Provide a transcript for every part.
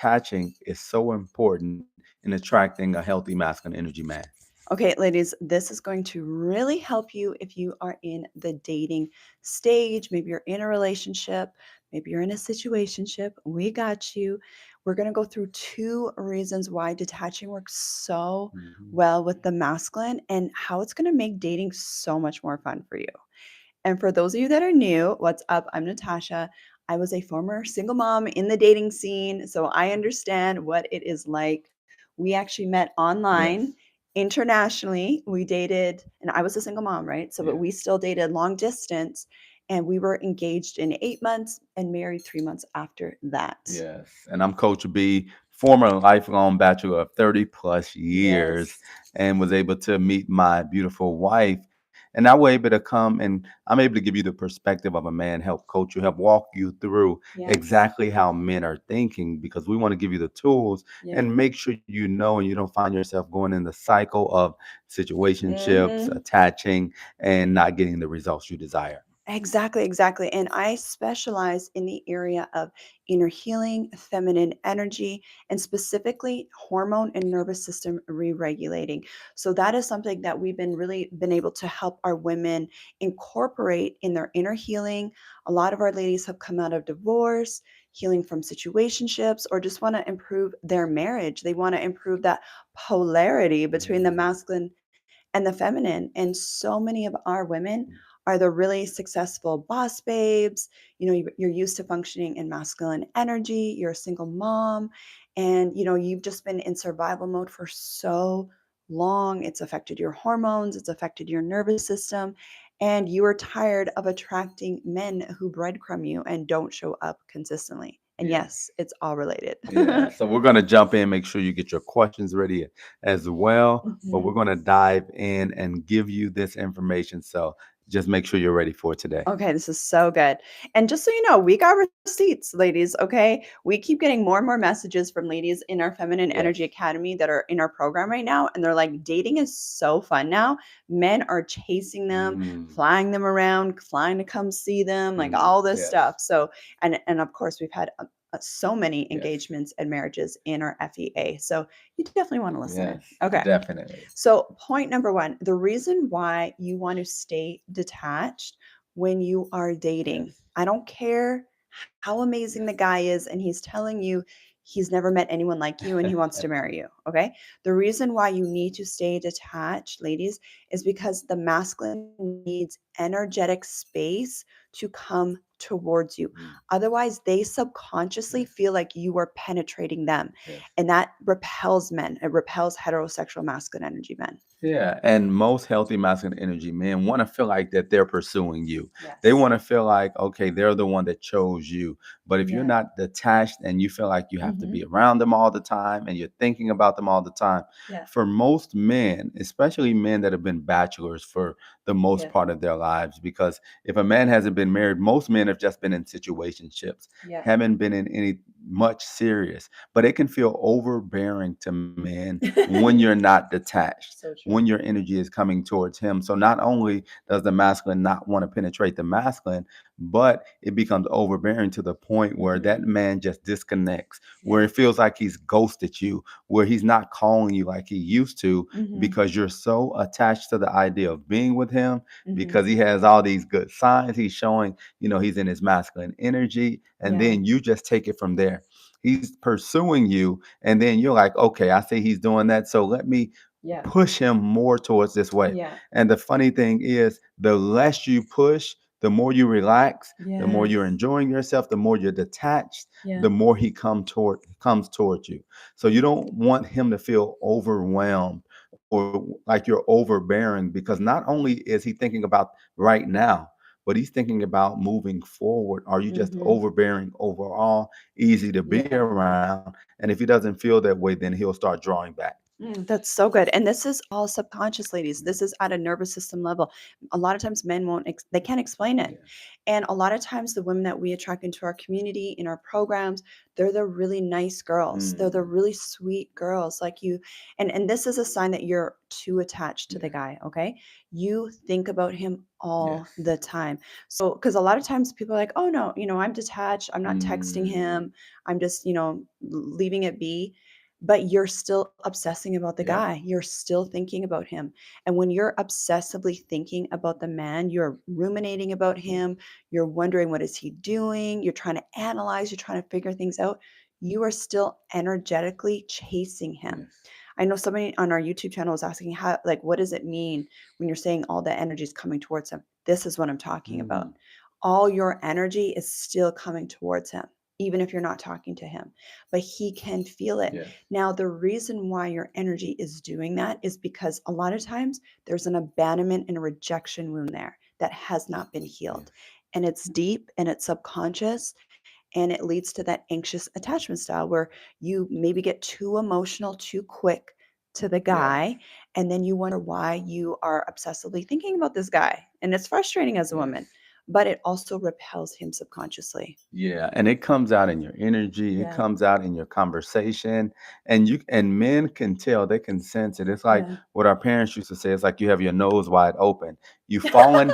detaching is so important in attracting a healthy masculine energy man? Okay, ladies, this is going to really help you if you are in the dating stage. Maybe you're in a relationship, maybe you're in a situationship. We got you. We're going to go through two reasons why detaching works so Mhm. well with the masculine and how it's going to make dating so much more fun for you. And for those of you that are new, what's up? I'm Natasha. I was a former single mom in the dating scene, so I understand what it is like. We actually met online Yes. internationally. We dated, and I was a single mom, right? So, but Yeah. we still dated long distance, and we were engaged in 8 months and married 3 months after that. Yes. And I'm Coach B, former lifelong bachelor of 30 plus years, Yes. and was able to meet my beautiful wife. And now we're able to come and I'm able to give you the perspective of a man, help coach you, help walk you through Yes. exactly how men are thinking, because we want to give you the tools Yeah. and make sure you know and you don't find yourself going in the cycle of situationships, Hmm. attaching, and not getting the results you desire. Exactly, exactly. And I specialize in the area of inner healing, feminine energy, and specifically hormone and nervous system re-regulating. So that is something that we've been really been able to help our women incorporate in their inner healing. A lot of our ladies have come out of divorce, healing from situationships, or just want to improve their marriage. They want to improve that polarity between the Mm. masculine and the feminine. And so many of our women are the really successful boss babes. You know, you're used to functioning in masculine energy, you're a single mom, and you've just been in survival mode for so long. It's affected your hormones, it's affected your nervous system, and you are tired of attracting men who breadcrumb you and don't show up consistently. And Yes. yes, it's all related. Yeah, so we're going to jump in, make sure you get your questions ready as well. But we're Mhm. going to dive in and give you this information. So just make sure you're ready for today. Okay, this is so good. And just so you know, we got receipts, ladies. Okay. We keep getting more and more messages from ladies in our Feminine Yes. Energy Academy that are in our program right now. And they're like, dating is so fun now. Men are chasing them, Mm, flying them around, flying to come see them, like mm, all this yes. stuff. So, and of course, we've had so many Yes. engagements and marriages in our FEA. So you definitely want to listen in. Yes. Okay. Definitely. So, point number one, the reason why you want to stay detached when you are dating. Yes. I don't care how amazing the Yes. guy is and he's telling you he's never met anyone like you and he wants to marry you. Okay. The reason why you need to stay detached, ladies, is because the masculine needs energetic space to come towards you. Mm, Otherwise, they subconsciously yes. feel like you are penetrating them. Yes. And that repels men. It repels heterosexual masculine energy men. Yeah, and most healthy masculine energy men want to feel like that they're pursuing you. They Yes. want to feel like, okay, they're the one that chose you. But if you're Yeah. not detached and you feel like you have to Hmm. be around them all the time and you're thinking about them all the time, Yeah. for most men, especially men that have been bachelors for the most Yeah. part of their lives, because if a man hasn't been married, most men have just been in situationships, Yeah. haven't been in any much serious. But it can feel overbearing to men when you're not detached, So when true. your energy is coming towards him. So not only does the masculine not want to penetrate the masculine, but it becomes overbearing to the point where Hmm. that man just disconnects, where Yeah. it feels like he's ghosted you, where he's not calling you like he used to, Hmm. because you're so attached to the idea of being with him, Hmm. because he has all these good signs. He's showing, he's in his masculine energy. And Yeah. then you just take it from there. He's pursuing you. And then you're like, okay, I see he's doing that. So let me Yeah. push him more towards this way. Yeah. And the funny thing is, the less you push, the more you relax, the more you're Yes. enjoying yourself, the more you're detached, Yeah. the more he comes towards you. So you don't want him to feel overwhelmed or like you're overbearing, because not only is he thinking about right now, but he's thinking about moving forward. Are you just Hmm. overbearing overall, easy to be Yeah. around? And if he doesn't feel that way, then he'll start drawing back. That's so good. And this is all subconscious, ladies. Yeah. This is at a nervous system level. A lot of times men won't, they can't explain it. Yes. And a lot of times the women that we attract into our community, in our programs, they're the really nice girls. They're the Mm. really sweet girls like you. And this is a sign that you're too attached to the Yeah. guy, okay? You think about him all Yes. the time. So, because a lot of times people are like, oh no, I'm detached. I'm not texting Mm. him. I'm just, leaving it be, but you're still obsessing about the Yep. guy. You're still thinking about him. And when you're obsessively thinking about the man, you're ruminating about Yeah. him, you're wondering what is he doing, you're trying to analyze, you're trying to figure things out. You are still energetically chasing him. Yes. I know somebody on our YouTube channel was asking how, like, what does it mean when you're saying all the energy is coming towards him? This is what I'm talking about. Mm. All your energy is still coming towards him, even if you're not talking to him, but he can feel it. Yes. Now, the reason why your energy is doing that is because a lot of times there's an abandonment and a rejection wound there that has not been healed. Yes. And it's deep and it's subconscious. And it leads to that anxious attachment style where you maybe get too emotional too quick to the Yes. guy. And then you wonder why you are obsessively thinking about this guy. And it's frustrating as a woman, Yes. but it also repels him subconsciously. Yeah, and it comes out in your energy, it Yeah. comes out in your conversation, and men can tell, they can sense it. It's like Yeah. what our parents used to say, it's like you have your nose wide open. You've fallen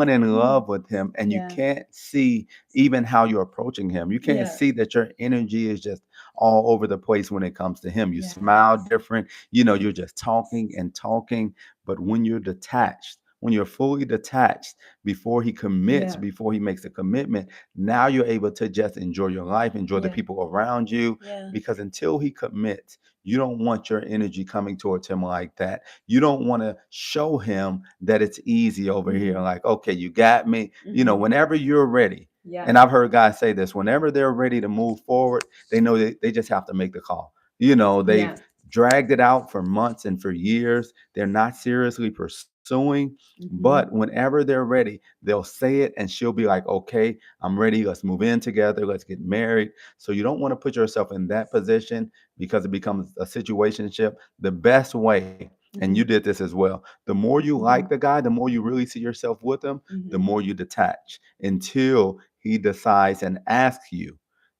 in Mm. love with him, and you Yeah. can't see even how you're approaching him. You can't Yeah. see that your energy is just all over the place when it comes to him. You smile Yes. different, you're just talking and talking, but when you're detached, when you're fully detached, before he commits, Yeah. before he makes a commitment, now you're able to just enjoy your life, enjoy the Yeah. people around you, Yeah. because until he commits, you don't want your energy coming towards him like that. You don't want to show him that it's easy over here. Mhm. Like, okay, you got me. Mhm. Whenever you're ready, Yeah. and I've heard guys say this, whenever they're ready to move forward, they know they just have to make the call. They've Yeah. dragged it out for months and for years. They're not seriously pursuing, Mhm. but whenever they're ready, they'll say it and she'll be like, okay, I'm ready. Let's move in together. Let's get married. So you don't want to put yourself in that position because it becomes a situationship. The best way, and you Mhm. did this as well, the more you like Mhm. the guy, the more you really see yourself with him, the Mhm. more you detach until he decides and asks you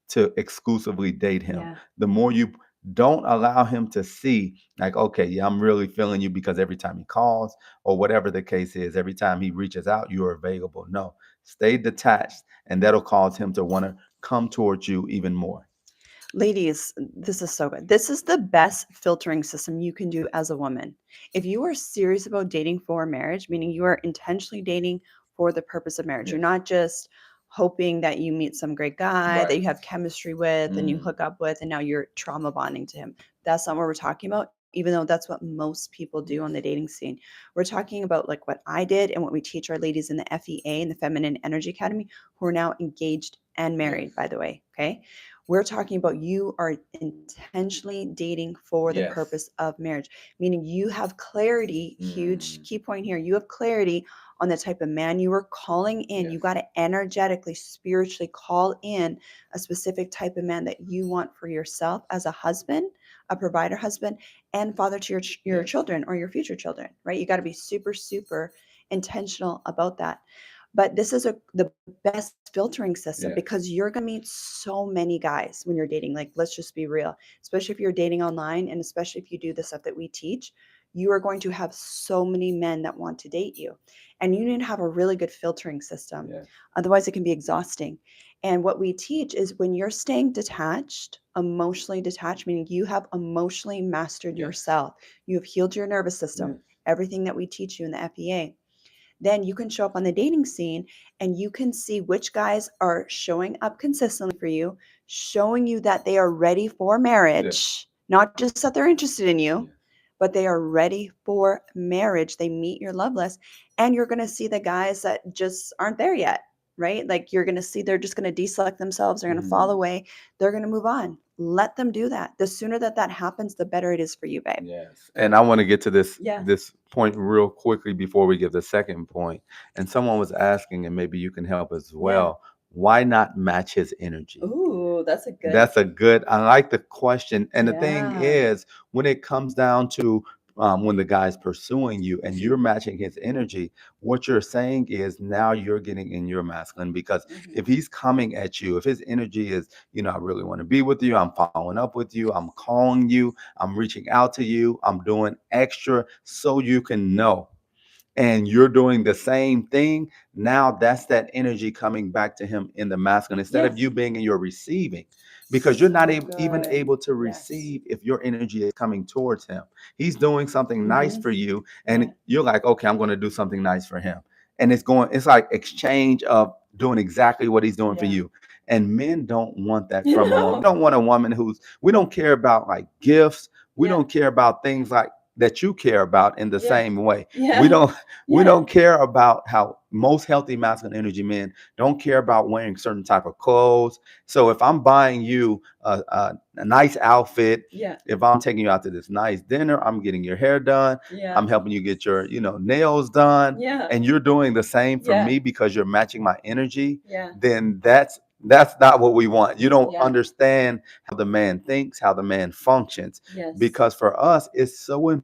to exclusively date him. Yeah. The more you don't allow him to see, like, okay, yeah, I'm really feeling you because every time he calls, or whatever the case is, every time he reaches out, you're available. No, stay detached, and that'll cause him to want to come towards you even more. Ladies, this is so good. This is the best filtering system you can do as a woman. If you are serious about dating for marriage, meaning you are intentionally dating for the purpose of marriage, you're Yes. not just hoping that you meet some great guy that Right. you have chemistry with and you Mm. hook up with, and now you're trauma bonding to him. That's not what we're talking about, even though that's what most people do on the Yes. dating scene. We're talking about like what I did and what we teach our ladies in the FEA, in the Feminine Energy Academy, who are now engaged and Yes. married, by the way. Okay. We're talking about you are intentionally dating for the Yes. purpose of marriage, meaning you have clarity, huge Mm. key point here. You have clarity on the type of man you are calling in. You Yes. got to energetically, spiritually call in a specific type of man that you want for yourself as a husband, a provider husband, and father to your Yes. children or your future children, right? You got to be super, super intentional about that. But this is the best filtering system Yes. because you're going to meet so many guys when you're dating. Like, let's just be real, especially if you're dating online and especially if you do the stuff that we teach, you are going to have so many men that want to date you. And you need to have a really good filtering system. Yes. Otherwise, it can be exhausting. And what we teach is when you're staying detached, emotionally detached, meaning you have emotionally mastered Yes. yourself, you have healed your nervous Yes. system, everything that we teach you in the FEA, then you can show up on the dating scene and you can see which guys are showing up consistently for you, showing you that they are ready for Yes. marriage, not just that they're interested in you, Yes. but they are ready for marriage. They meet your love list, and you're going to see the guys that just aren't there yet, right? Like you're going to see they're just going to deselect themselves, they're going to fall Mm. away, they're going to move on. Let them do that. The sooner that that happens, the better it is for you, babe. Yes. And I want to get to this Yeah. this point real quickly before we give the second point. And someone was asking, and maybe you can help as Yeah. well. why not match his energy? Ooh, that's a good. That's a good, I like the question. And the thing Yeah. is, when it comes down to when the guy's pursuing you and you're matching his energy, what you're saying is now you're getting in your masculine. Because Mhm. if he's coming at you, if his energy is, I really want to be with you, I'm following up with you, I'm calling you, I'm reaching out to you, I'm doing extra so you can know, and you're doing the same thing, now that's that energy coming back to him in the masculine instead of Yes. you being in your receiving, because you're not So even good. able to Yes. receive if your energy is coming towards him. He's doing something nice Mhm. for you, Yeah. and you're like, okay, I'm going to do something nice for him. And it's like exchange of doing exactly what he's doing for Yeah. you. And men don't want that You from a woman. We know? don't want a woman we don't care about like gifts. We Yeah. don't care about things like that you care about in the Yeah. same way. We Yeah. don't we Yeah. don't care about how most healthy masculine energy men don't care about wearing certain type of clothes. So if I'm buying you a nice outfit, Yeah. if I'm taking you out to this nice dinner, I'm getting your hair done, Yeah. I'm helping you get your nails done, Yeah. and you're doing the same for Yeah. me because you're matching my energy, Yeah. then that's not what we want. You don't Yeah. understand how the man thinks, how the man functions, Yes. because for us it's so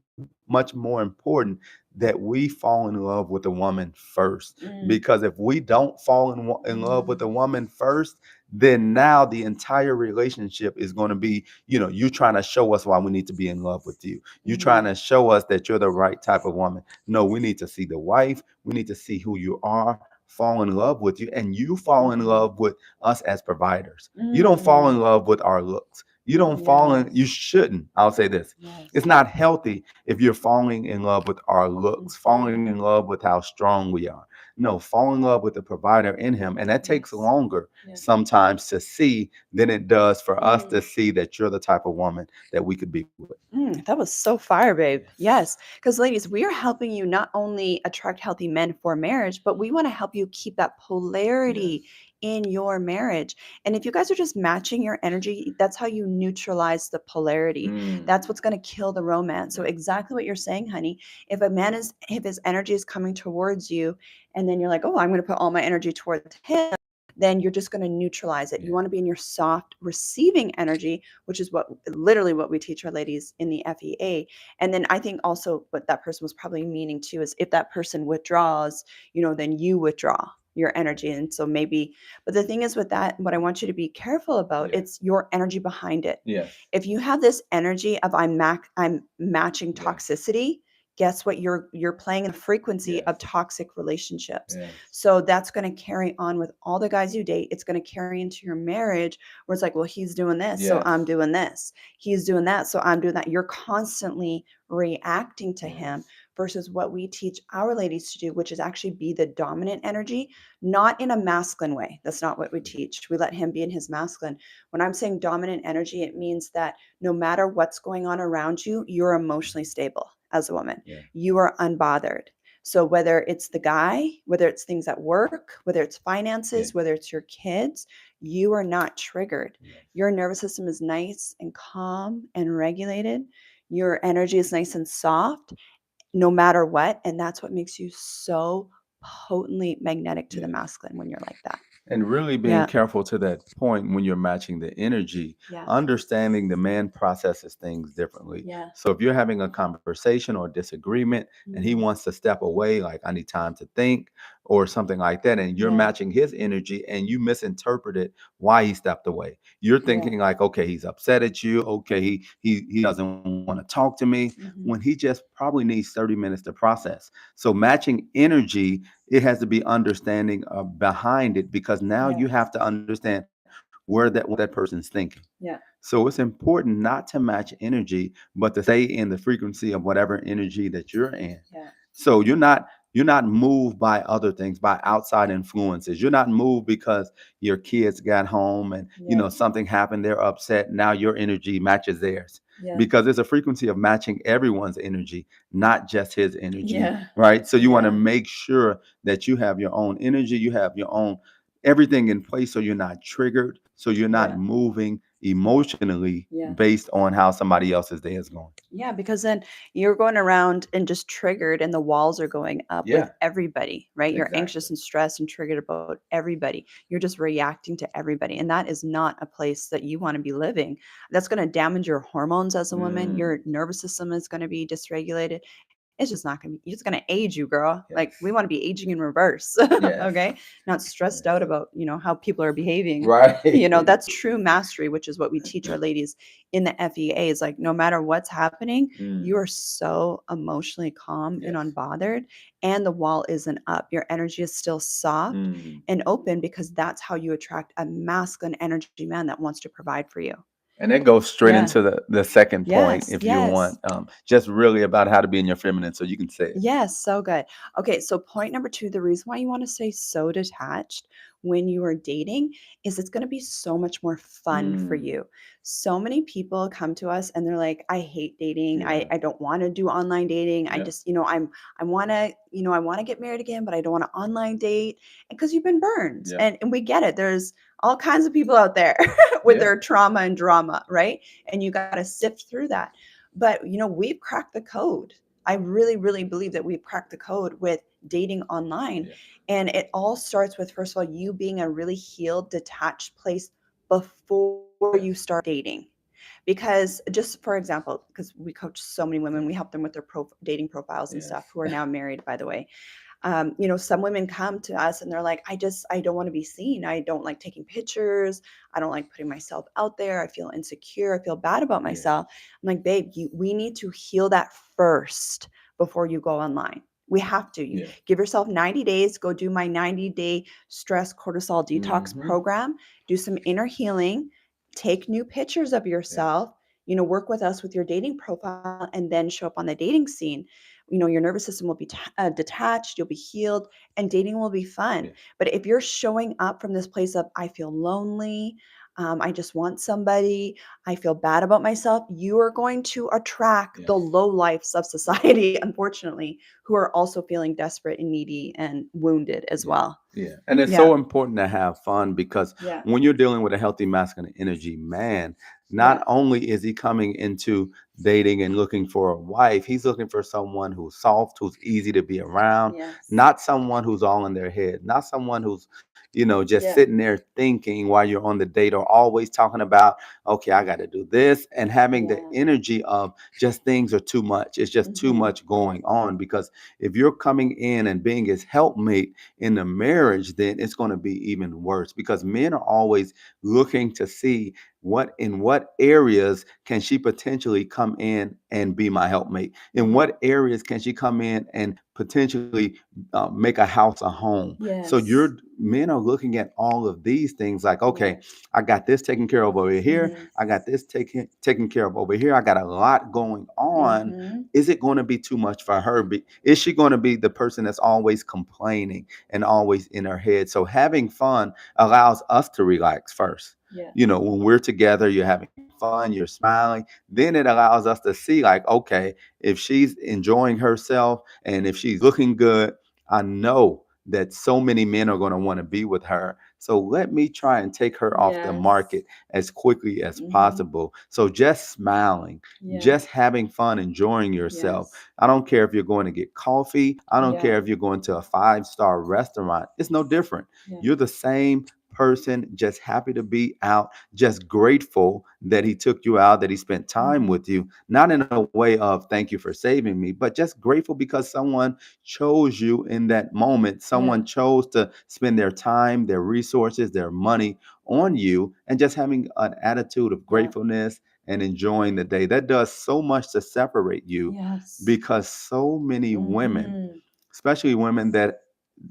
much more important that we fall in love with a woman first. Mm. Because if we don't fall in love with a Mm. woman first, then now the entire relationship is going to be, you trying to show us why we need to be in love with you. You trying Mhm. to show us that you're the right type of woman. No, we need to see the wife. We need to see who you are, fall in love with you, and you fall in Mhm. love with us as providers. You don't fall in Mm. love with our looks. You don't fall in, you Yes. shouldn't. I'll say this. Yes. It's not healthy if you're falling in love with our looks, falling Mhm. in love with how strong we are. No, fall in love with the provider in him. And that takes Yes. longer Yeah. sometimes to see than it does for us to Mm. see that you're the type of woman that we could be with. That was so fire, babe. Yes. Yes. Because, ladies, we are helping you not only attract healthy men for marriage, but we want to help you keep that polarity Yes. in your marriage. And if you guys are just matching your energy, that's how you neutralize the polarity. Mm. That's what's going to kill the romance. So, Yeah. exactly what you're saying, honey. If his energy is coming towards you, and then you're like, oh, I'm going to put all my energy towards him, then you're just going to neutralize it. You Yeah. want to be in your soft receiving energy, which is what literally what we teach our ladies in the FEA. And then I think also what that person was probably meaning too is if that person withdraws, then you withdraw your energy. And so maybe, but the thing is with that, what I want you to be careful about, Yeah. it's your energy behind it. Yes. If you have this energy of I'm matching Yes. toxicity, guess what? You're playing in the frequency of Yes. toxic relationships. Yes. So that's going to carry on with all the guys you date. It's going to carry into your marriage where it's like, well, he's doing this, so I'm Yes. doing this. He's doing that, so I'm doing that. You're constantly reacting to him Yes. versus what we teach our ladies to do, which is actually be the dominant energy, not in a masculine way. That's not what we teach. We let him be in his masculine. When I'm saying dominant energy, it means that no matter what's going on around you, you're emotionally stable as a woman. Yeah. You are unbothered. So whether it's the guy, whether it's things at work, whether it's Yeah. finances, whether it's your kids, you are not triggered. Yes. Your nervous system is nice and calm and regulated. Your energy is nice and soft no matter what. And that's what makes you so potently magnetic to the Yes. masculine when you're like that. And really being Yeah. careful to that point when you're matching the energy, Yeah. understanding the man processes things differently. Yeah. So if you're having a conversation or disagreement and he Mhm. wants to step away, like I need time to think or something like that, and you're Yeah. matching his energy and you misinterpreted why he stepped away. You're Yeah. thinking like, okay, he's upset at you. Okay, he doesn't want to talk to me, when Mhm. he just probably needs 30 minutes to process. So matching energy, it has to be understanding behind it, because now you Yes. have to understand where that person's thinking. Yeah. So it's important not to match energy, but to stay in the frequency of whatever energy that you're in. Yeah. So you're not moved by other things, by outside influences. You're not moved because your kids got home and Yeah. something happened, they're upset. Now your energy matches theirs. Yeah. Because there's a frequency of matching everyone's energy, not just his energy, Yeah. right? So you want to Yeah. make sure that you have your own energy, you have your own everything in place, so you're not triggered, so you're not Yeah. moving emotionally Yeah. based on how somebody else's day is going. Yeah, because then you're going around and just triggered, and the walls are going up with Yeah, everybody, right? You're anxious exactly. and stressed and triggered about everybody. You're just reacting to everybody. And that is not a place that you want to be living. That's going to damage your hormones as a woman. Your Mm, nervous system is going to be dysregulated. It's just not going to be, it's going to age you, girl. Like, we want yes. to be aging in reverse. Yes. Okay. Not stressed out Yes. about, how people are behaving. Right. That's true mastery, which is what we teach our ladies in the FEA, is like, no matter what's happening, you Mm, are so emotionally calm and yes. unbothered, and the wall isn't up. Your energy is still soft Mm. and open, because that's how you attract a masculine energy man that wants to provide for you. And it goes straight Yeah. into the second point, Yes. if you Yes. want, just really about how to be in your feminine, so you can say it. Yes, so good. Okay, so point number 2, the reason why you want to stay so detached when you are dating is it's going to be so much more fun for Mm, you. So many people come to us and they're like, I hate dating. I, yeah. I don't want to do online dating. I Yeah. just, I want to get married again, but I don't want to online date. And because you've been burned. Yeah. And we get it. There's all kinds of people out there with Yeah. their trauma and drama, right? And you got to sift through that. But we've cracked the code. I really, really believe that we've cracked the code with dating online. Yeah. And it all starts with, first of all, you being a really healed, detached place before you start Yes. dating. Because, just for example, because we coach so many women, we Yes. help them with their dating profiles and stuff, Yes. who are now married, by the way. Some women come to us and they're like, I don't want to be seen. I don't like taking pictures. I don't like putting myself out there. I feel insecure. I feel bad about Yeah. myself. I'm like, babe, we need to heal that first before you go online. We have to. You Yeah. give yourself 90 days, go do my 90-day stress cortisol detox Hmm. program, do some inner healing, take new pictures of Yes. yourself, work with us with your dating profile, and then show up on the dating scene. Your nervous system will be detached, you'll be healed, and dating will be fun. Yeah. But if you're showing up from this place of, I feel lonely, I just want somebody, I feel bad about myself, you are going to attract the Yes. low lives of society, unfortunately, who are also feeling desperate and needy and wounded as Yeah. well. Yeah. And it's Yeah. so important to have fun because Yeah. when you're dealing with a healthy masculine energy man, not Yeah. only is he coming into dating and looking for a wife, he's looking for someone who's soft, who's easy to be around, Yes. not someone who's all in their head, not someone who's, just Yeah. sitting there thinking while you're on the date or always talking about, okay, I got to do this, and having the Yeah. energy of just things are too much. It's just too Mm-hmm. much going on because if you're coming in and being his helpmate in the marriage, then it's going to be even worse because men are always looking to see what areas can she potentially come in and be my helpmate, in Mm-hmm. what areas can she come in and potentially make a house a home. So Yes. your men are looking at all of these things like, Yeah. okay, I got this taken care of over here, Mm-hmm. I got this taken care of over here, I got a lot going on. Mm-hmm. Is it going to be too much for her? Is she going to be the person that's always complaining and always in her head? So having fun allows us to relax first. Yeah. When we're together, you're having fun, you're smiling, then it allows us to see, like, okay, if she's enjoying herself and if she's looking good, I know that so many men are going to want to be with her. So let me try and take her off the Yes. market as quickly as Mm-hmm. possible. So just smiling, Yeah. just having fun, enjoying yourself. Yes. I don't care if you're going to get coffee. I don't Yeah. care if you're going to a five-star restaurant. It's no different. Yeah. You're the same person, just happy to be out, just grateful that he took you out, that he spent time Mm-hmm. with you, not in a way of thank you for saving me, but just grateful because someone chose you in that moment. Yeah. Someone chose to spend their time, their resources, their money on you, and just having an attitude of Yeah. gratefulness and enjoying the day. That does so much to separate you Yes. because so many women, Mm-hmm. especially women that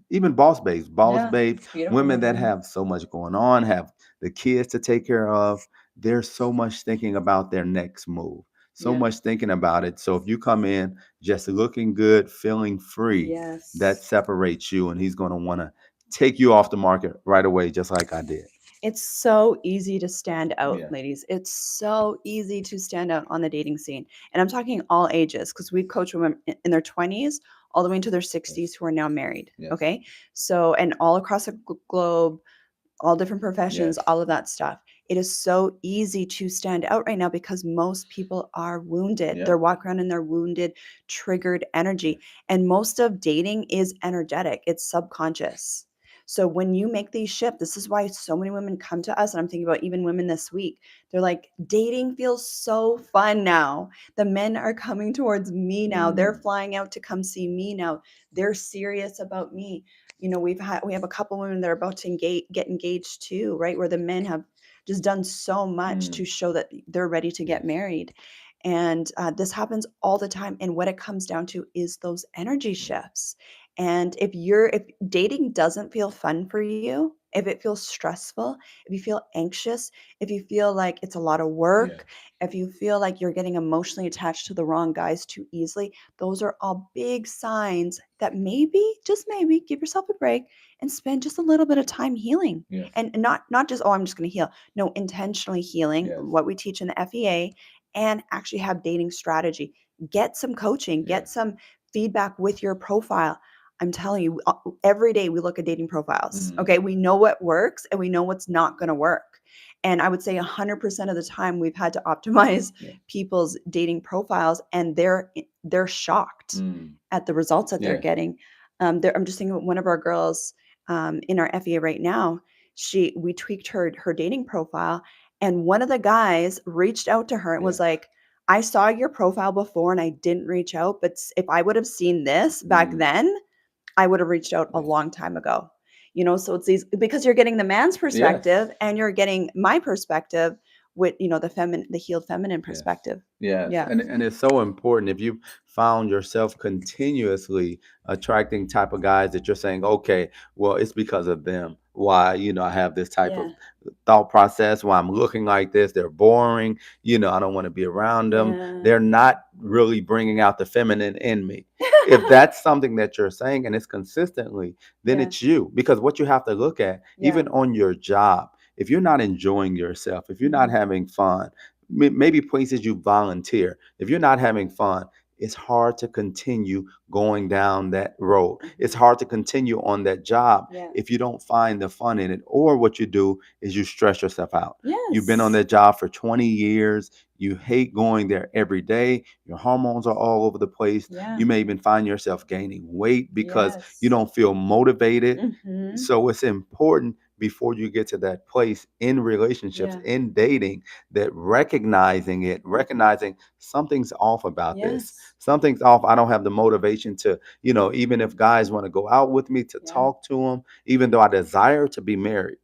even boss Yeah. babes, Beautiful women that women. have so much going on, have the kids to take care of. There's so much thinking about their next move, so Yeah. much thinking about it. So if you come in just looking good, feeling free, that Yes. separates you, and he's going to want to take you off the market right away, just like I did. It's so easy to stand out, Yeah. ladies. It's so easy to stand out on the dating scene. And I'm talking all ages, because we coach women in their 20s all the way into their 60s Yes. who are now married. Yes. Okay. So, and all across the globe, all different professions, Yes. all of that stuff. It is so easy to stand out right now because most people are wounded. Yeah. They're walking around in their wounded, triggered energy. And most of dating is energetic, it's subconscious. So when you make these shifts, this is why so many women come to us. And I'm thinking about even women this week. They're like, dating feels so fun now. The men are coming towards me now. They're Mm. flying out to come see me now. They're serious about me. You know, we have a couple women that are about to get engaged too, right? Where the men have just done so much to Mm. show that they're ready to get Yes. married. And this happens all the time. And what it comes down to is those energy Yeah. shifts. And if dating doesn't feel fun for you, if it feels stressful, if you feel anxious, if you feel like it's a lot of Yeah. work, if you feel like you're getting emotionally attached to the wrong guys too easily, those are all big signs that maybe, just maybe, give yourself a break and spend just a little bit of time healing. Yes. And not just, oh, I'm just going to heal. No, intentionally healing, Yes. what we teach in the FEA, and actually have dating strategy. Get some coaching, get Yes. some feedback with your profile. I'm telling you, every day we look at dating profiles. Mm. Okay. We know what works and we know what's not going to work. And I would say 100% of the time we've had to optimize Yeah. people's dating profiles, and they're shocked Mm. at the results that they're Yeah. getting. I'm just thinking of one of our girls in our FEA right now. We tweaked her dating profile, and one of the guys reached out to her and was Yeah. like, "I saw your profile before and I didn't reach out, but if I would have seen this back Mm. then, I would have reached out a Yes. long time ago." So it's these, because you're getting the man's Yes. perspective and you're getting my perspective with, the healed feminine Yes. perspective. Yes. Yeah. And it's so important if you found yourself continuously attracting type of guys that you're saying, okay, well, it's because of them. Why, I have this type Yeah. of thought process, why I'm looking like this. They're boring. I don't want to be around them. Yeah. They're not really bringing out the feminine in me. If that's something that you're saying and it's consistently, then Yeah. it's you. Because what you have to look at, Yeah. even on your job, if you're not enjoying yourself, if you're not Mhm. having fun, maybe places you volunteer, if you're not having fun, it's hard to continue going down that road. It's Mhm. hard to continue on that job Yeah. if you don't find the fun in it. Or what you do is you stress yourself out. You've been on Yes. that job for 20 years. You hate going there every day. Your hormones are all over the place. Yeah. You may even find yourself gaining weight because you Yes. don't feel motivated. Mhm. So it's important before you get to that place in relationships, Yeah. in dating, that recognizing something's off about this. Yes. Something's off. I don't have the motivation to, even if guys want to go out with me, to Yeah. talk to them, even though I desire to be married.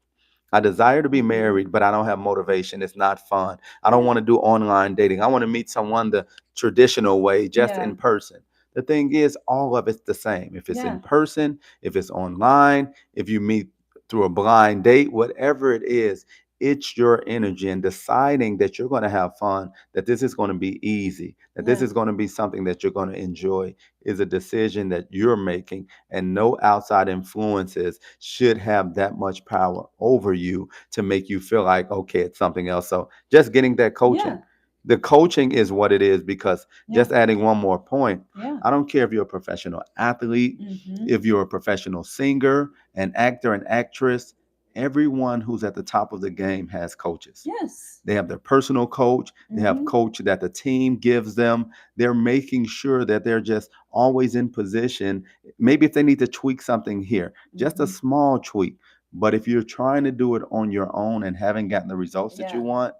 I desire to be Mhm. married, but I don't have motivation. It's not fun. I don't Yeah. want to do online dating. I want to meet someone the traditional way, just Yeah. in person. The thing is, all of it's the same. If it's in Yeah. person, if it's online, if you meet through a blind date, whatever it is, it's your energy and deciding that you're going to have fun, that this is going to be easy, that this Yeah. is going to be something that you're going to enjoy is a decision that you're making, and no outside influences should have that much power over you to make you feel like, okay, it's something else. So just getting that coaching. Yeah. The coaching is what it is, because Yeah. just adding one more point, Yeah. I don't care if you're a professional athlete, Mhm. if you're a professional singer, an actor, an actress, everyone who's at the top of the game has coaches. Yes. They have their personal coach. They have Mhm. coach that the team gives them. They're making sure that they're just always in position. Maybe if they need to tweak something here, just a Mhm. small tweak. But if you're trying to do it on your own and haven't gotten the results that you Yeah. want,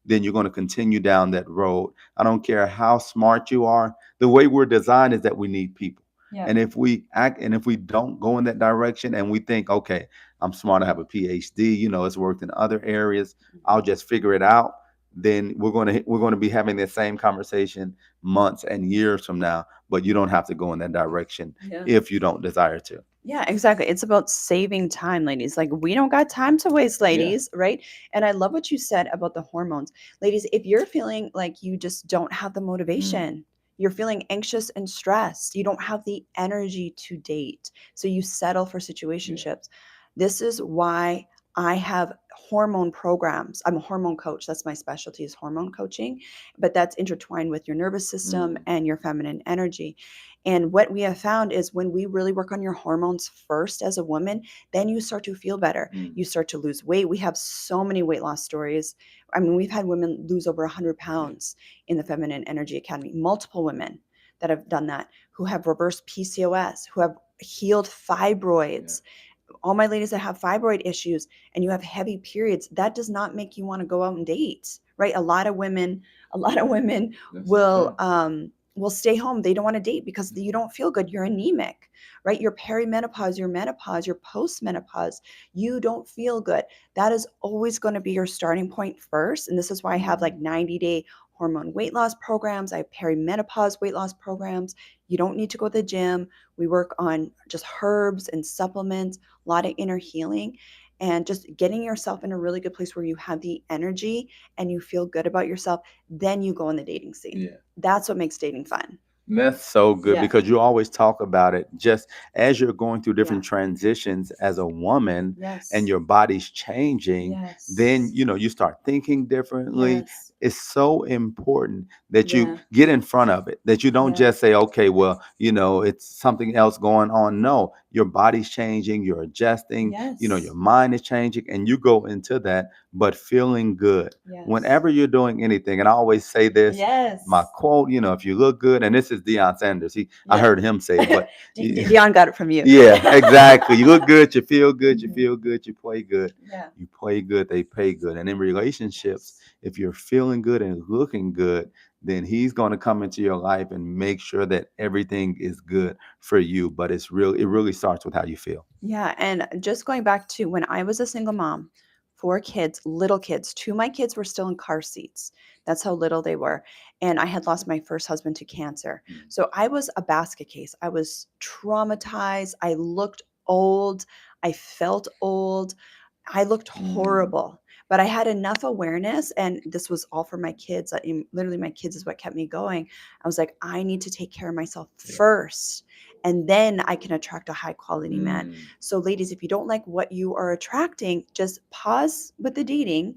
then you're going to continue down that road. I don't care how smart you are. The way we're designed is that we need people. Yeah. And if we act and if we don't go in that direction and we think, okay, I'm smart, I have a PhD, it's worked in other areas, I'll Mhm. just figure it out, then we're going to be having the same conversation months and years from now, but you don't have to go in that direction Yeah. if you don't desire to. Yeah, exactly. It's about saving time, ladies. Like, we don't got time to waste, Yeah. ladies, right? And I love what you said about the hormones. Ladies, if you're feeling like you just don't have the Mm. motivation, you're feeling anxious and stressed, you don't have the energy to date, so you settle for Yeah. situationships. This is why I have hormone programs. I'm a hormone coach. That's my specialty, is hormone coaching, but that's intertwined with your nervous system Mm, and your feminine energy. And what we have found is when we really work on your hormones first as a woman, then you start to feel better. mm, You start to lose weight. We have so many weight loss stories. I mean, we've had women lose over 100 yeah, pounds in the Feminine Energy Academy, multiple women that have done that, who have reversed PCOS, who have healed yeah, fibroids. All my ladies that have fibroid issues and you have heavy periods, that does not make you want to go out and date, right? A lot of yeah. women That's so true. will stay home. They don't want to date because you don't feel good. You're anemic, right? Your perimenopause, your menopause, your postmenopause, you don't feel good. That is always going to be your starting point first. And this is why I have Mm, like 90-day hormone weight loss programs. I have perimenopause weight loss programs. You don't need to go to the gym. We work on just herbs and supplements, a lot of inner healing, and just getting yourself in a really good place where you have the energy and you feel good about yourself. Then you go in the dating scene. yeah. That's what makes dating fun. That's so good Yeah. because you always talk about it just as you're going through Yeah. different transitions as a woman and Yes. your body's changing, then Yes. you start thinking differently. Yes. It's so important that you Yeah. get in front of it, that you don't Yeah. just say, okay, well, it's something else going on. No, your body's changing, you're adjusting, your Yes. mind is changing, and you go into that, but feeling good. Yes. Whenever you're doing anything, and I always say this, my Yes. quote, if you look good, and this is Deion Sanders. I Yep. heard him say it, but Dion got it from you. yeah, exactly. You look good, you feel good, you Mhm. feel good, you play good. Yeah. You play good, they pay good. And in relationships, Yes. if you're feeling good and looking good, then he's going to come into your life and make sure that everything is good for you. But it really starts with how you feel. Yeah, and just going back to when I was a single mom, 4 kids, little kids. 2 of my kids were still in car seats. That's how little they were. And I had lost my first husband to cancer. Mm, So I was a basket case. I was traumatized. I looked old. I felt old. I looked mm, horrible. But I had enough awareness, and this was all for my kids. Literally, my kids is what kept me going. I was like, I need to take care of myself yeah. first, and then I can attract a high quality man. Mm, So, ladies, if you don't like what you are attracting, just pause with the dating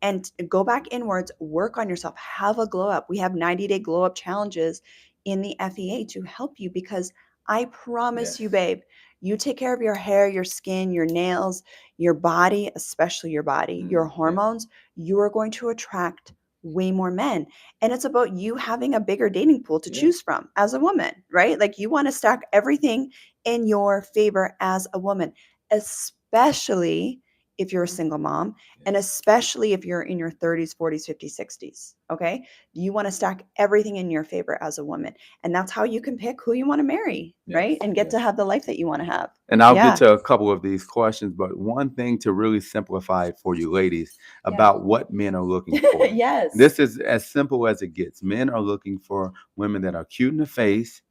and go back inwards, work on yourself, have a glow up. We have 90-day glow up challenges in the FEA to help you, because I promise you, yes. babe, you take care of your hair, your skin, your nails, your body, especially your body, your Mm, yeah. hormones, you are going to attract way more men. And it's about you having a bigger dating pool to Yeah. choose from as a woman, right? Like you want to stack everything in your favor as a woman, especially if you're a single mom, Yeah. and especially if you're in your 30s, 40s, 50s, 60s. Okay. You want to stack everything in your favor as a woman. And that's how you can pick who you want to marry, Yes. right? And get Yes. to have the life that you want to have. And I'll get Yeah. to a couple of these questions, but one thing to really simplify it for you ladies Yeah. about what men are looking for. Yes. This is as simple as it gets. Men are looking for women that are cute in the face,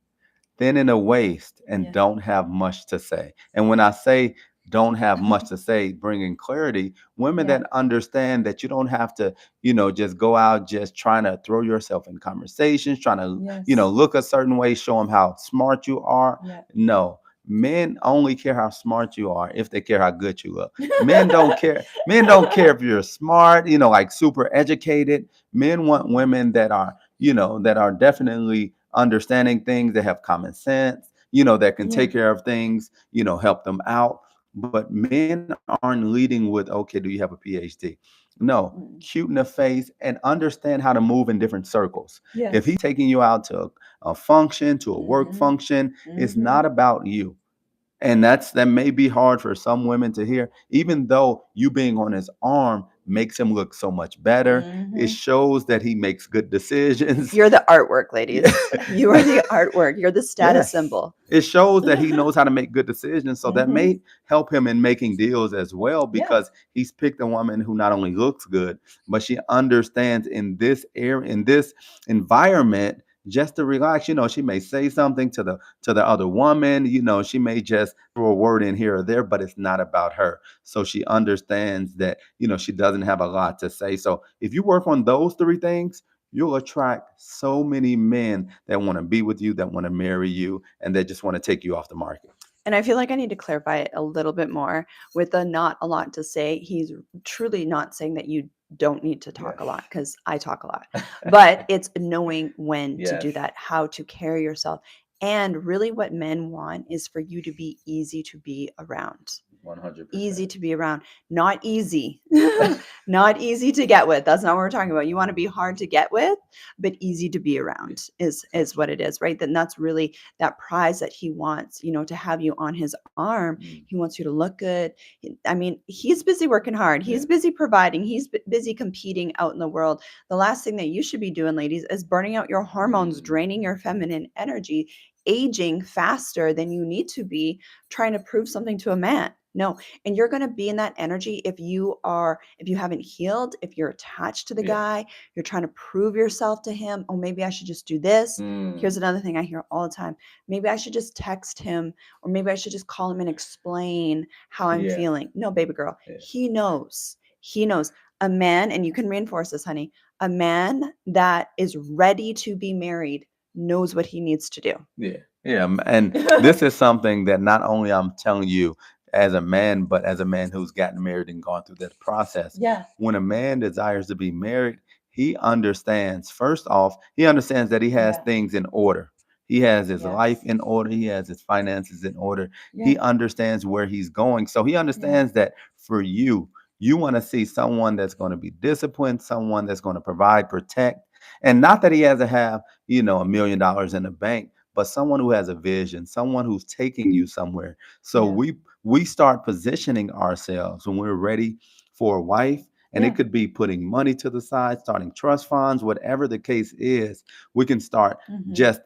thin in the waist, and Yeah. don't have much to say. And when I say don't have much to say, bringing clarity, women Yeah. that understand that you don't have to, just go out just trying to throw yourself in conversations, trying to, Yes. look a certain way, show them how smart you are. Yeah. No. Men only care how smart you are if they care how good you look. Men don't care. Men don't care if you're smart, like super educated. Men want women that are, that are definitely understanding things, that have common sense, that can Yeah. take care of things, help them out. But men aren't leading with, okay, do you have a PhD? No, Mm. cute in the face and understand how to move in different circles. If he's Yes. taking you out to a function, to a work Mhm. function, it's Mhm. not about you. And that may be hard for some women to hear, even though you being on his arm makes him look so much better. It Mhm. shows that he makes good decisions. You're the artwork, Yeah. ladies. You are the artwork. You're the status Yes. symbol. It shows that he knows how to make good decisions. So that Mhm. may help him in making deals as well, Yeah. because he's picked a woman who not only looks good, but she understands in this area, in this environment, just to relax. She may say something to the other woman, she may just throw a word in here or there, but it's not about her. So she understands that, she doesn't have a lot to say. So if you work on those three things, you'll attract so many men that want to be with you, that want to marry you, and they just want to take you off the market. And I feel like I need to clarify it a little bit more with the not a lot to say. He's truly not saying that you don't need to talk a lot Yes. because I talk a lot, but it's knowing when to do Yes. that, how to carry yourself. And really, what men want is for you to be easy to be around. Easy 100%. to be around, not easy. Not easy to get with. That's not what we're talking about. You want to be hard to get with, but easy to be around is Touch. what it is, right? Then that's really that prize that he wants, to have you on his arm. Mm. He wants you to look good. I mean, he's busy working hard. Yeah. He's busy providing. He's busy competing out in the world. The last thing that you should be doing, ladies, is burning out your hormones, Mm. draining your feminine energy, aging faster than you need to be, trying to prove something to a man. No, and you're going to be in that energy if you haven't healed, if you're attached to the Yes. guy, you're trying to prove yourself to him. Oh, maybe I should just do this. Here's Mm. another thing I hear all the time. Maybe I should just text him, or maybe I should just call him and explain how I'm Yeah. feeling. No, baby girl, Yeah. he knows. He knows. A man, and you can reinforce this, honey, a man that is ready to be married knows what he needs to do. Yeah. Yeah. And this is something that not only I'm telling you as a man, but as a man who's gotten married and gone through that process. Yeah. When a man desires to be married, he understands, first off, he understands that he has Yeah. things in order. He has his life Yes. in order. He has his finances in order. Yeah. He understands where he's going. So he understands that for you, you want to see someone that's going to be disciplined, someone that's going to provide, protect. And not that he has to have, $1 million in the bank, but someone who has a vision, someone who's taking you somewhere. So Yeah. we start positioning ourselves when we're ready for a wife. And Yeah. it could be putting money to the side, starting trust funds, whatever the case is. We can start Mhm. just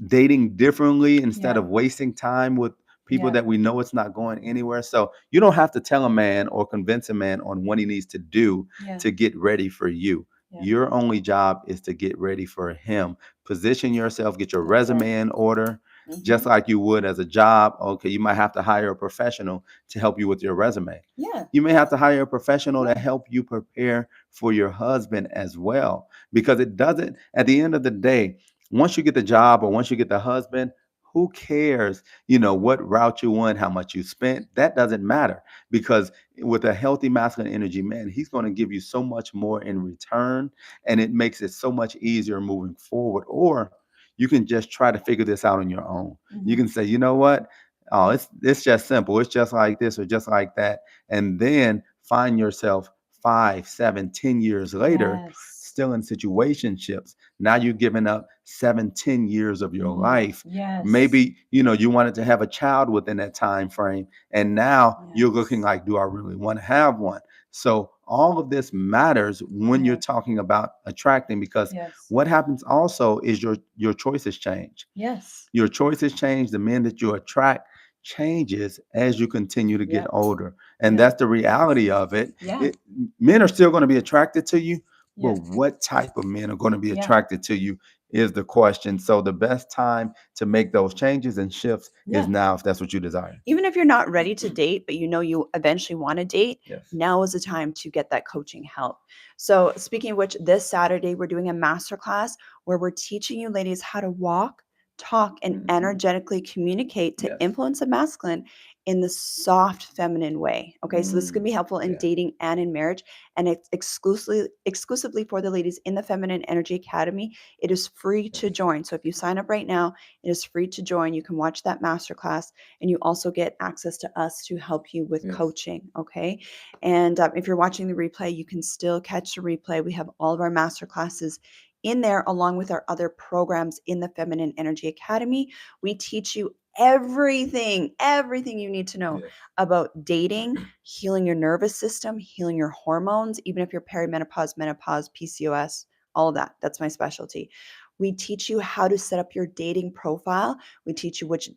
dating differently instead Yeah. of wasting time with people Yeah. that we know it's not going anywhere. So you don't have to tell a man or convince a man on what he needs to do Yeah. to get ready for you. Yeah. Your only job is to get ready for him. Position yourself, get your That's right. resume in order, just Mhm. like you would as a job. Okay, you might have to hire a professional to help you with your resume. Yeah. You may have to hire a professional to Yeah. help you prepare for your husband as well. Because it doesn't, at the end of the day, once you get the job or once you get the husband, who cares, what route you went, how much you spent? That doesn't matter because with a healthy masculine energy man, he's going to give you so much more in return, and it makes it so much easier moving forward. Or you can just try to figure this out on your own. You Mhm. can say, you know what? Oh, it's just simple. It's just like this or just like that. And then find yourself 5, 7, 10 years later, Yes. still in situationships. Now you've given up 7, 10 years of your Mhm. life. Yes. Maybe, you wanted to have a child within that time frame. And now you're looking Yes. like, do I really want to have one? So all of this matters when you're Yeah. talking about attracting, because Yes. what happens also is your choices change. Yes. Your choices change. The men that you attract changes as you continue to get Yep. older. And Yep. that's the reality of it. Yeah. Men are still going to be attracted to you, but Yes. what type of men are going to be Yeah. attracted to you is the question. So the best time to make those changes and shifts is Yeah. now if that's what you desire. Even if you're not ready to date, but you eventually want to date, Yes. now is the time to get that coaching help. So, speaking of which, this Saturday we're doing a masterclass where we're teaching you ladies how to walk, talk, and Mhm. energetically communicate to Yes. influence a masculine in the soft feminine way. Okay, so this is going to Mm. be helpful in Yeah. dating and in marriage, and it's exclusively for the ladies in the Feminine Energy Academy. It is free to Yes. join. So if you sign up right now, it is free to join. You can watch that masterclass, and you also get access to us to help you with Yes. coaching. Okay, and if you're watching the replay, you can still catch the replay. We have all of our master classes in there along with our other programs in the Feminine Energy Academy. We teach you everything you need to know Yes. about dating, healing your nervous system, healing your hormones, even if you're perimenopause, menopause, PCOS, all of that. That's my specialty. We teach you how to set up your dating profile. We teach you which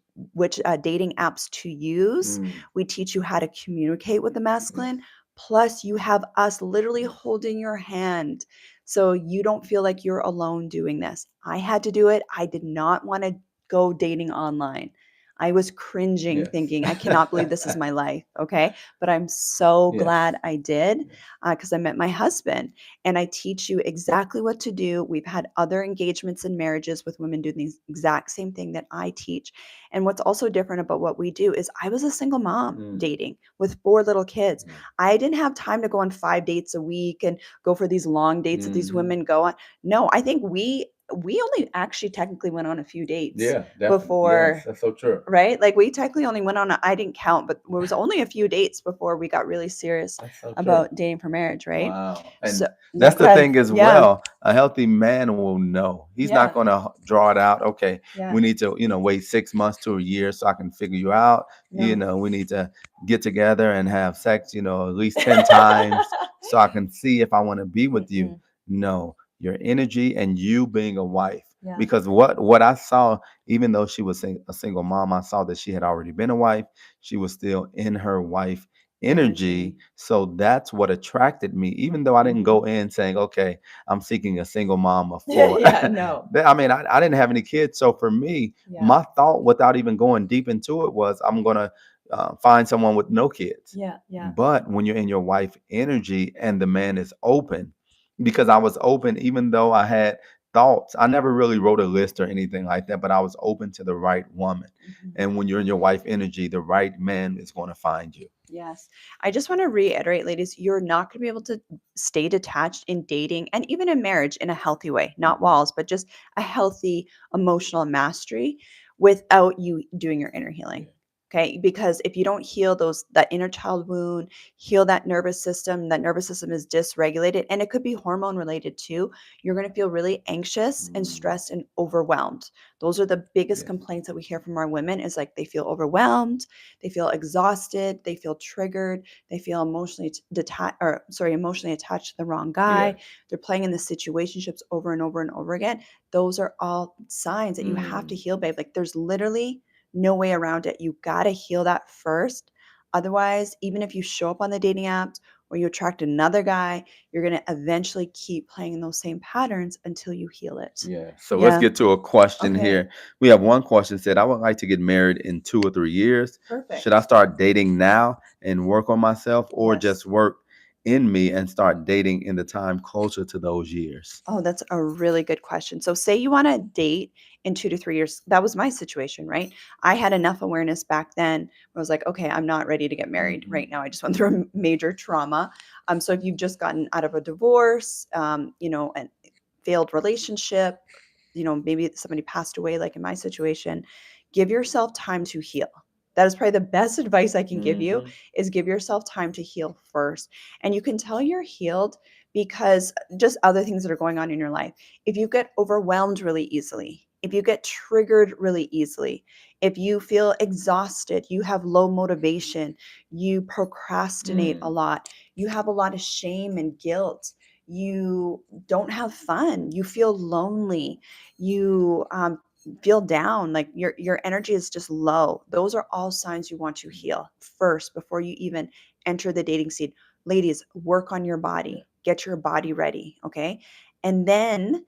dating apps to use. Mm. We teach you how to communicate with the masculine. Yes. Plus, you have us literally holding your hand so you don't feel like you're alone doing this. I had to do it. I did not want to go dating online. I was cringing Yes. thinking, I cannot believe this is my life. Okay. But I'm so Yes. glad I did Yes. because I met my husband and I teach you exactly what to do. We've had other engagements and marriages with women doing the exact same thing that I teach. And what's also different about what we do is I was a single mom Mm. dating with 4 little kids. Yeah. I didn't have time to go on 5 dates a week and go for these long dates that these Mhm. women go on. No, I think we only actually technically went on a few dates Yeah, definitely. Yes, before, that's so true. right? Like we technically only went on I didn't count, but it was only a few dates before we got really serious That's so true. about dating for marriage, right? Wow. So And yeah, that's go the ahead. thing as Yeah. well. A healthy man will know. He's not Yeah. going to draw it out. Okay, Yeah. we need to, wait 6 months to a year so I can figure you out. No. We need to get together and have sex, at least 10 times so I can see if I want to be with you. Mm-mm. No, your energy and you being a wife. Yeah. Because what I saw, even though she was a single mom, I saw that she had already been a wife. She was still in her wife energy. Energy. So that's what attracted me, even though I didn't Hmm. go in saying, okay, I'm seeking a single mom of four. Yeah. No. I mean, I didn't have any kids. So for me, Yeah. my thought without even going deep into it was I'm going to find someone with no kids. Yeah. Yeah. But when you're in your wife energy and the man is open, because I was open, even though I had thoughts, I never really wrote a list or anything like that, but I was open to the right woman. Mhm. And when you're in your wife energy, the right man is going to find you. Yes. I just want to reiterate, ladies, you're not going to be able to stay detached in dating and even in marriage in a healthy way, not Mhm. walls, but just a healthy emotional mastery without you doing your inner healing. Yeah. Okay. Because if you don't heal that inner child wound, heal that nervous system is dysregulated, and it could be hormone related too. You're going to feel really anxious and Mm. stressed and overwhelmed. Those are the biggest Yes. complaints that we hear from our women is like they feel overwhelmed, they feel exhausted, they feel triggered, they feel emotionally attached to the wrong Yeah. guy. They're playing in the situationships over and over and over again. Those are all signs that you have to Mm. heal, babe. Like there's literally no way around it. You got to heal that first. Otherwise, even if you show up on the dating apps or you attract another guy, you're going to eventually keep playing in those same patterns until you heal it. Yeah. So let's Yeah. get to a question Okay. here. We have one question said, I would like to get married in 2 or 3 years. Should I Perfect. start dating now and work on myself, or just Yes. work in me and start dating in the time closer to those years? Oh, that's a really good question. So, say you want to date in 2 to 3 years. That was my situation, right? I had enough awareness back then where I was like, okay, I'm not ready to get married Hmm. right now. I just went through a major trauma. So if you've just gotten out of a divorce, and failed relationship, maybe somebody passed away, like in my situation, give yourself time to heal. That is probably the best advice I can give you Hmm. is give yourself time to heal first. And you can tell you're healed because just other things that are going on in your life. If you get overwhelmed really easily, if you get triggered really easily, if you feel exhausted, you have low motivation, you procrastinate a Mm. lot, you have a lot of shame and guilt, you don't have fun, you feel lonely, you feel down, like your energy is just low. Those are all signs you want to heal first before you even enter the dating scene. Ladies, work on your Yeah. body, get your body ready, okay? And then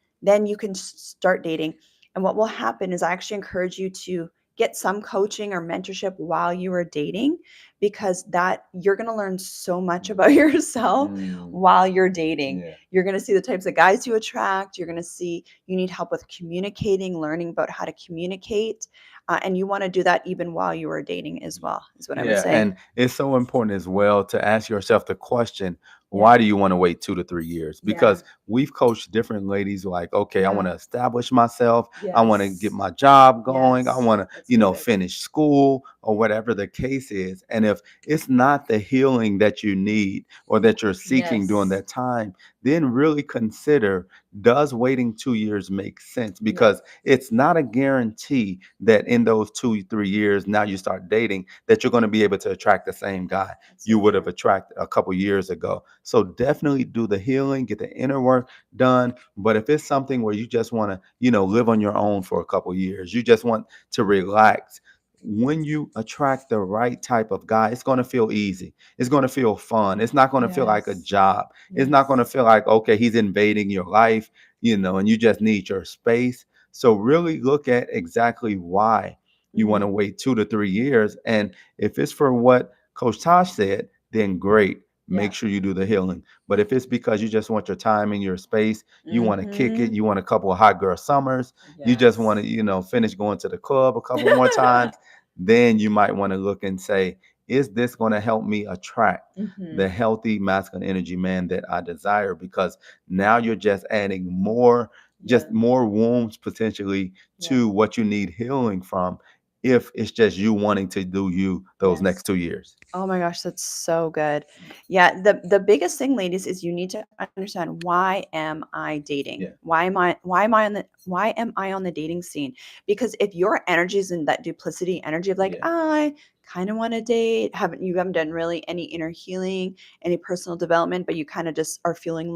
you can start dating. And what will happen is I actually encourage you to get some coaching or mentorship while you are dating, because that you're going to learn so much about Mm. yourself Mm. while you're dating. Yeah. You're going to see the types of guys you attract. You're going to see you need help with communicating, learning about how to communicate. And you want to do that even while you are dating as well, is what I would Yeah, say. and it's so important as well to ask yourself the question, Yeah. why do you want to wait 2 to 3 years? Yeah. Because we've coached different ladies like, okay, I want Yeah. to establish myself. I want to get Yes. my job going. I Yes. want to, That's good. finish school or whatever the case is. And if it's not the healing that you need or that you're seeking during Yes. that time, then really consider, does waiting 2 years make sense? Yeah. Because it's not a guarantee that in those 2 3 years, now you start dating, that you're going to be able to attract the same guy That's you so would have true. attracted a couple years ago. So definitely do the healing, get the inner work done. But if it's something where you just want to, live on your own for a couple years, you just want to relax. When you attract the right type of guy, it's going to feel easy. It's going to feel fun. It's not going to feel like a Yes. job. It's not going to Yes. feel like, okay, he's invading your life, and you just need your space. So really look at exactly why. You want to Mhm. wait 2 to 3 years. And if it's for what Coach Tosh said, then great. Make Yeah. sure you do the healing. But if it's because you just want your time and your space, you want to kick it, Mhm. you want a couple of hot girl summers, you just want Yes. to, finish going to the club a couple more times, then you might want to look and say, is this going to help me attract the Mhm. healthy masculine energy man that I desire? Because now you're just adding more, Yeah. just more wounds potentially Yeah. to what you need healing from if it's just you wanting to do you those Yes. next 2 years. Oh my gosh, that's so good. Yeah, the biggest thing, ladies, is you need to understand, why am I dating? Yeah. Why am I on the dating scene? Because if your energy is in that duplicity energy of like, Yeah. I kind of want to date, haven't done really any inner healing, any personal development, but you kind of just are feeling Yeah.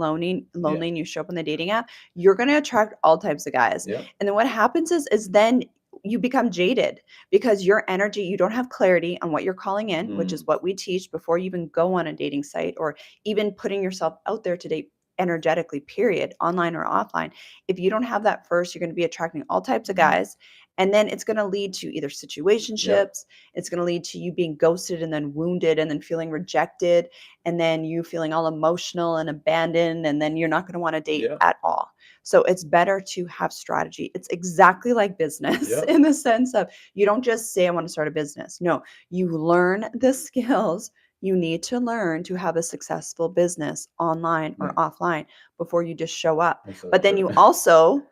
lonely and you show up on the dating app, you're gonna attract all types of guys. Yep. And then what happens is then you become jaded because your energy, you don't have clarity on what you're calling in, which is Mm. what we teach before you even go on a dating site or even putting yourself out there to date energetically, period, online or offline. If you don't have that first, you're going to be attracting all types of Mm. guys. And then it's going to lead to either Yep. situationships, it's going to lead to you being ghosted and then wounded and then feeling rejected, and then you feeling all emotional and abandoned, and then you're not going to want to date Yep. at all. So it's better to have strategy. It's exactly like business Yep. in the sense of, you don't just say, I want to start a business. No, you learn the skills you need to learn to have a successful business online or Yeah. offline before you just show up. That's so But then true. you also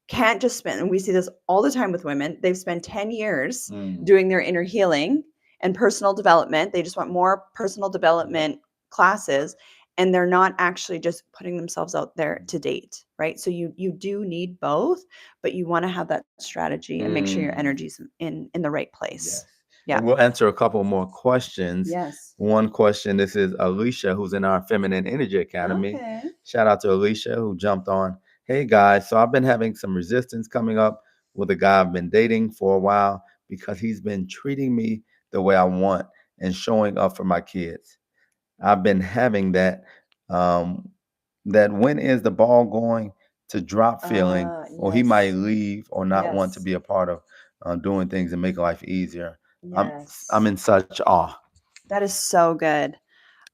can't just spend, and we see this all the time with women, they've spent 10 years Mm. doing their inner healing and personal development. They just want more personal Yep. development classes, and they're not actually just putting themselves out there to date, right? So you do need both, but you want to have that strategy and make sure your Mm. energy's in the right Yes. place. Yeah. And we'll answer a couple more questions. Yes. One question, this is Alicia, who's in our Feminine Energy Academy. Okay. Shout out to Alicia who jumped on. Hey guys, so I've been having some resistance coming up with a guy I've been dating for a while because he's been treating me the way I want and showing up for my kids. I've been having um, that when is the ball going to drop feeling, or he might Yes. leave or not want to Yes. be a part of doing things and making life easier. I'm I'm Yes. in such awe. That is so good.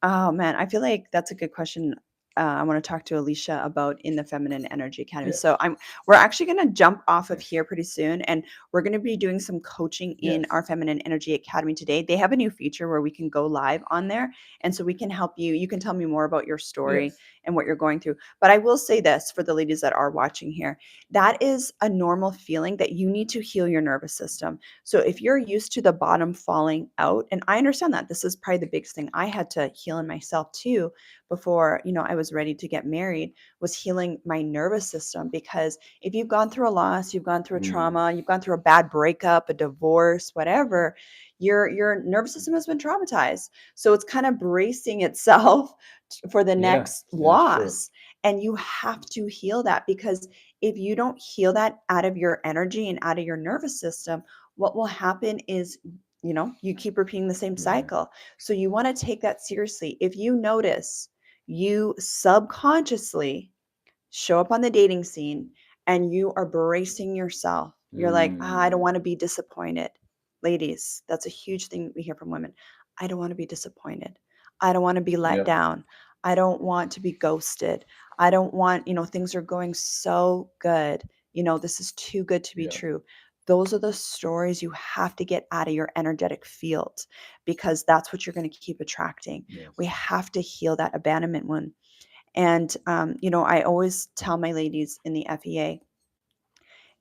Oh man, I feel like that's a good question. I want to talk to Alicia about in the Feminine Energy Academy. Yes. So we're actually going to jump off of Yes. here pretty soon, and we're going to be doing some coaching in Yes. our Feminine Energy Academy today. They have a new feature where we can go live on there, and so we can help you. You can tell me more about your story Yes. and what you're going through. But I will say this for the ladies that are watching here: that is a normal feeling that you need to heal your nervous system. So if you're used to the bottom falling out, and I understand that this is probably the biggest thing I had to heal in myself too before, I was ready to get married, was healing my nervous system. Because if you've gone through a loss, you've gone through a Mm. trauma, you've gone through a bad breakup, a divorce, whatever, your nervous system has been traumatized. So it's kind of bracing itself for the Yeah, next that's true. loss. And you have to heal that, because if you don't heal that out of your energy and out of your nervous system, what will happen is, you keep repeating the same Yeah. cycle. So you want to take that seriously. If you notice you subconsciously show up on the dating scene and you are bracing yourself, you're like, I don't Mm. want to be disappointed. Ladies, that's a huge thing we hear from women. I don't want to be disappointed. I don't want to be let Yep. down. I don't want to be ghosted. I don't want, things are going so good. This is too good to be Yep. true. Those are the stories you have to get out of your energetic field, because that's what you're going to keep attracting. We Yes. have to heal that abandonment wound. And, I always tell my ladies in the FEA,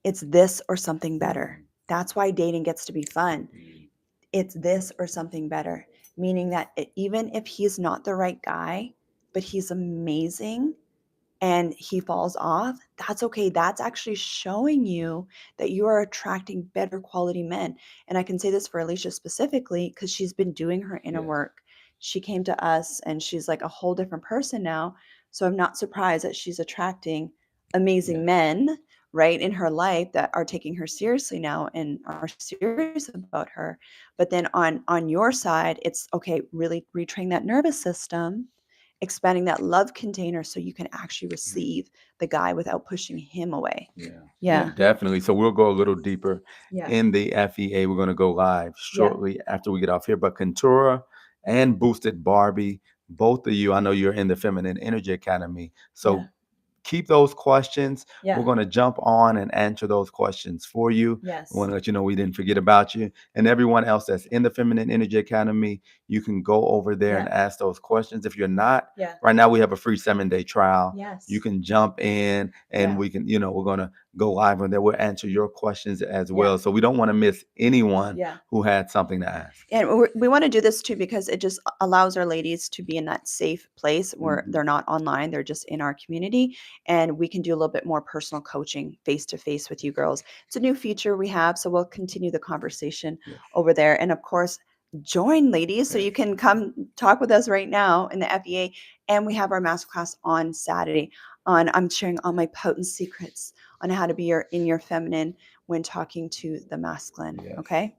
it's this or something better. Mm. That's why dating gets to be fun. Mm. It's this or something better, meaning that even if he's not the right guy, but he's amazing, and he falls off, that's okay. That's actually showing you that you are attracting better quality men. And I can say this for Alicia specifically because she's been doing her inner Yes. work. She came to us and she's like a whole different person now. So I'm not surprised that she's attracting amazing Yes. men, right, in her life that are taking her seriously now and are serious about her. But then on your side, it's okay, really retrain that nervous system expanding that love container so you can actually receive the guy without pushing him away. Yeah. Yeah, Yeah. definitely. So we'll go a little deeper Yeah. in the FEA. We're going to go live Yeah. shortly after we get off here. But Contura and Boosted Barbie, both of you, I know you're in the Feminine Energy Academy. Yeah. So keep those questions. We're Yeah. going to jump on and answer those questions for you. I Yes. want to let you know we didn't forget about you. And everyone else that's in the Feminine Energy Academy, you can go over there and Yeah. ask those questions. If you're not, Yeah. right now we have a free 7-day trial. Yes. You can jump in and Yeah. we can, we're going to go live on there. We'll answer your questions as Yeah. well. So we don't want to miss anyone Yeah. who had something to ask. And we want to do this too because it just allows our ladies to be in that safe place where Mhm. they're not online, they're just in our community, and we can do a little bit more personal coaching face to face with you girls. It's a new feature we have, so we'll continue the conversation Yes. over there. And of course, join ladies so Yes. you can come talk with us right now in the FEA. And we have our masterclass on Saturday. I'm sharing all my potent secrets on how to be in your feminine when talking to the masculine. Yes. Okay.